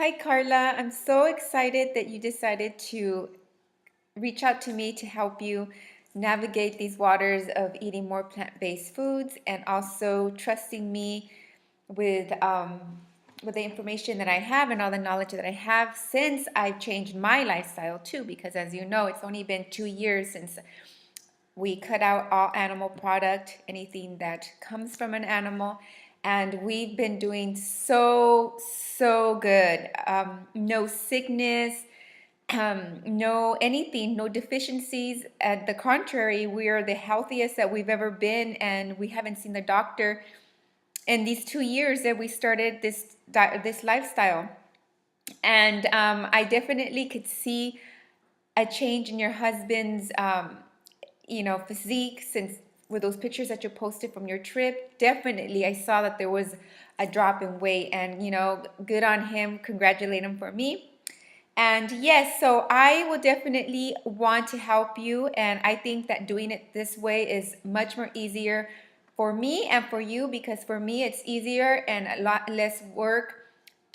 Hi, Carla. I'm so excited that you decided to reach out to me to help you navigate these waters of eating more plant-based foods and also trusting me with with the information that I have and all the knowledge that I have since I've changed my lifestyle too. Because as you know, it's only been 2 years since we cut out all animal product, anything that comes from an animal, and we've been doing so good. No sickness, no anything, no deficiencies. At the contrary, we are the healthiest that we've ever been, and we haven't seen the doctor in these 2 years that we started this lifestyle. And I definitely could see a change in your husband's physique since with those pictures that you posted from your trip. Definitely I saw that there was a drop in weight, and good on him. Congratulate him for me. And yes, so I will definitely want to help you, and I think that doing it this way is much more easier for me and for you, because for me it's easier and a lot less work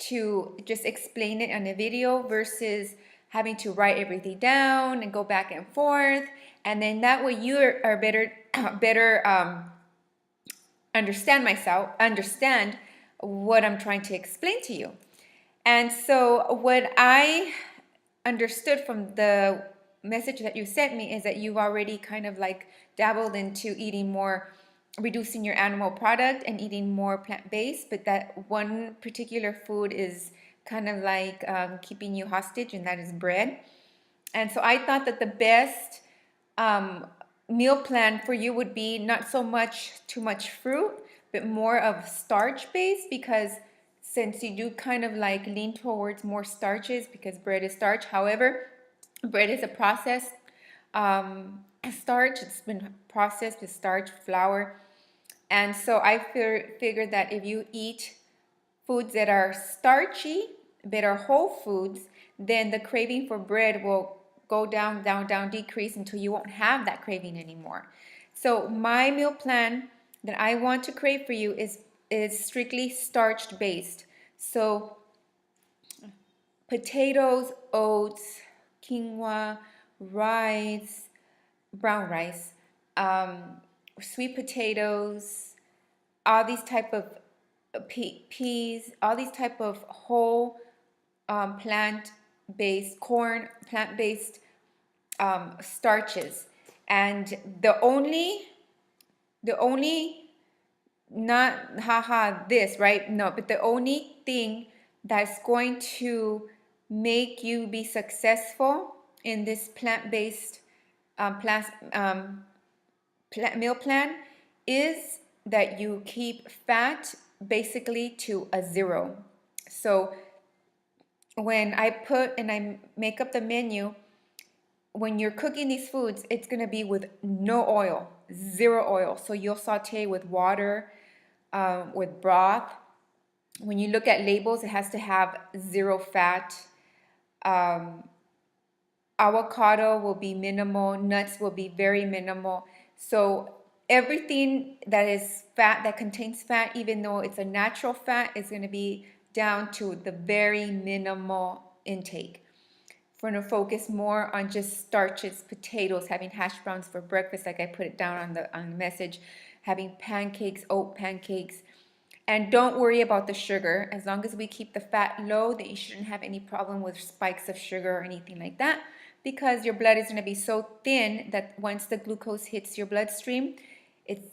to just explain it on a video versus having to write everything down and go back and forth. And then that way you are better understand what I'm trying to explain to you. And so what I understood from the message that you sent me is that you've already kind of like dabbled into eating more, reducing your animal product and eating more plant-based, but that one particular food is kind of like keeping you hostage, and that is bread. And so I thought that the best meal plan for you would be not so much too much fruit, but more of starch based, because since you do kind of like lean towards more starches because bread is starch. However, bread is a processed starch. It's been processed with starch, flour. And so I figured that if you eat foods that are starchy, that are whole foods, then the craving for bread will go down, down, down, decrease until you won't have that craving anymore. So my meal plan that I want to crave for you is strictly starch based. So potatoes, oats, quinoa, rice, brown rice, sweet potatoes, all these type of peas, all these type of whole plant-based corn, plant-based starches. And the only not haha this right, no, but the only thing that's going to make you be successful in this plant-based meal plan is that you keep fat basically to a zero. So when I put and I make up the menu, when you're cooking these foods, it's going to be with no oil, zero oil. So you'll saute with water, with broth. When you look at labels, it has to have zero fat. Avocado will be minimal. Nuts will be very minimal. So everything that is fat, that contains fat, even though it's a natural fat, is going to be down to the very minimal intake. We're going to focus more on just starches, potatoes, having hash browns for breakfast, like I put it down on the message, having pancakes, oat pancakes. And don't worry about the sugar. As long as we keep the fat low, that you shouldn't have any problem with spikes of sugar or anything like that, because your blood is going to be so thin that once the glucose hits your bloodstream,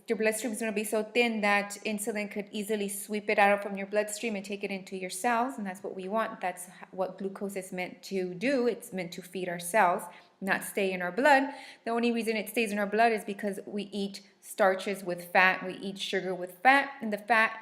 your bloodstream is going to be so thin that insulin could easily sweep it out from your bloodstream and take it into your cells, and that's what we want. That's what glucose is meant to do. It's meant to feed our cells, not stay in our blood. The only reason it stays in our blood is because we eat starches with fat, we eat sugar with fat, and the fat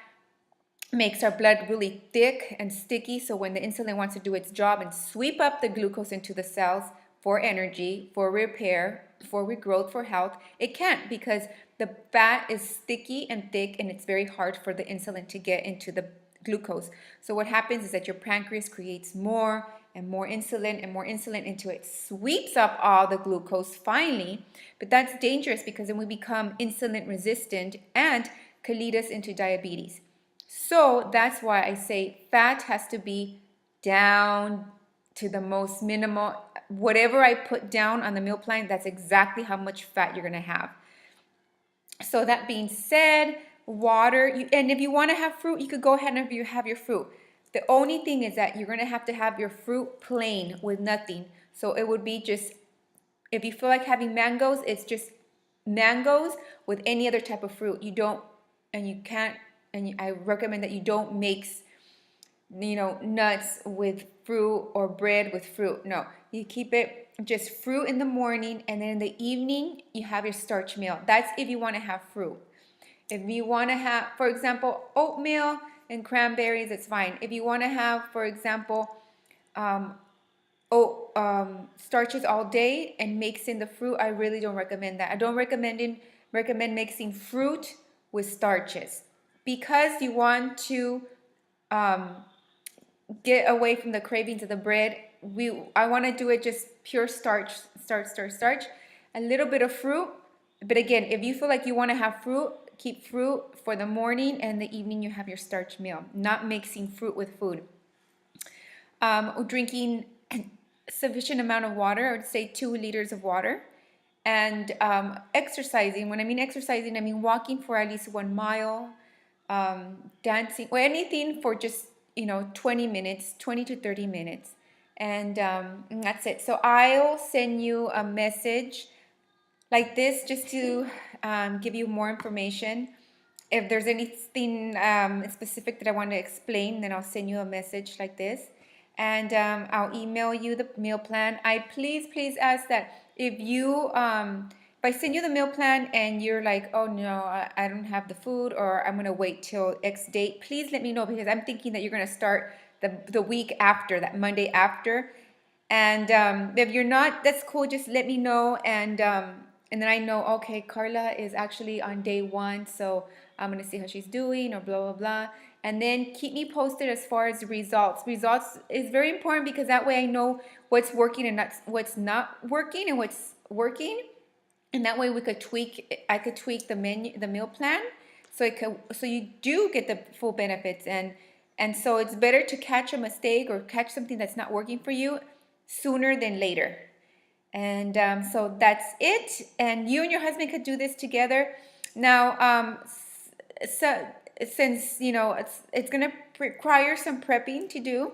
makes our blood really thick and sticky, so when the insulin wants to do its job and sweep up the glucose into the cells for energy, for repair, for regrowth, for health, it can't, because the fat is sticky and thick, and it's very hard for the insulin to get into the glucose. So what happens is that your pancreas creates more and more insulin and more insulin into it, sweeps up all the glucose finally, but that's dangerous because then we become insulin resistant and could lead us into diabetes. So that's why I say fat has to be down to the most minimal. Whatever I put down on the meal plan, that's exactly how much fat you're gonna have. So that being said, water, and if you want to have fruit, you could go ahead and have your fruit. The only thing is that you're going to have your fruit plain with nothing. So it would be just, if you feel like having mangoes, it's just mangoes with any other type of fruit. You don't, and you can't, I recommend that you don't mix, nuts with fruit or bread with fruit. No, you keep it just fruit in the morning, and then in the evening you have your starch meal. That's if you want to have fruit. If you want to have, for example, oatmeal and cranberries, it's fine. If you want to have, for example, starches all day and mix in the fruit, I really don't recommend that. I don't recommend mixing fruit with starches, because you want to get away from the cravings of the bread. I want to do it just pure starch, starch, a little bit of fruit. But again, if you feel like you want to have fruit, keep fruit for the morning, and the evening you have your starch meal. Not mixing fruit with food. Drinking sufficient amount of water. I would say 2 liters of water. And exercising. When I mean exercising, I mean walking for at least 1 mile, dancing, or anything for just 20 minutes, 20 to 30 minutes, and that's it. So I'll send you a message like this just to give you more information. If there's anything specific that I want to explain, then I'll send you a message like this, and I'll email you the meal plan. I please ask that if I send you the meal plan and you're like, oh no, I don't have the food, or I'm gonna wait till X date, please let me know, because I'm thinking that you're gonna start the week after, that Monday after. And if you're not, that's cool. Just let me know, and then I know, okay, Carla is actually on day 1, so I'm gonna see how she's doing, or blah blah blah. And then keep me posted as far as results. Results is very important, because that way I know what's working and what's not working, and what's working. And that way I could tweak the meal plan, so you do get the full benefits. And so it's better to catch a mistake or catch something that's not working for you sooner than later. And so that's it. And you and your husband could do this together. Now, so since it's gonna require some prepping to do,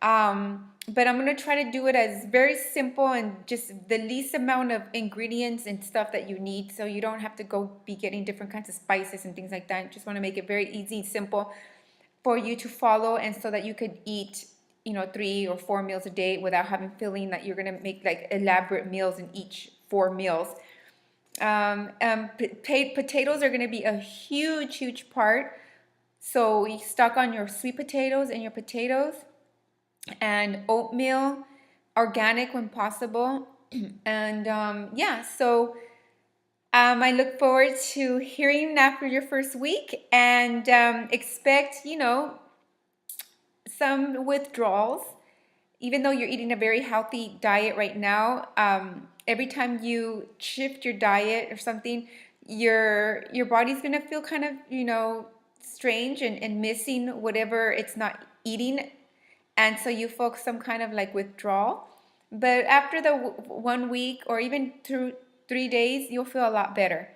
but I'm gonna try to do it as very simple and just the least amount of ingredients and stuff that you need, so you don't have to go be getting different kinds of spices and things like that. I just want to make it very easy and simple for you to follow, and so that you could eat 3 or 4 meals a day without feeling that you're gonna make like elaborate meals in each 4 meals. Potatoes are gonna be a huge part. So you stock on your sweet potatoes and your potatoes, and oatmeal, organic when possible. And yeah, so I look forward to hearing after your first week, and expect some withdrawals. Even though you're eating a very healthy diet right now, every time you shift your diet or something, your body's gonna feel kind of strange and missing whatever it's not eating, and so you feel some kind of like withdrawal. But after the 1 week, or even through 3 days, you'll feel a lot better.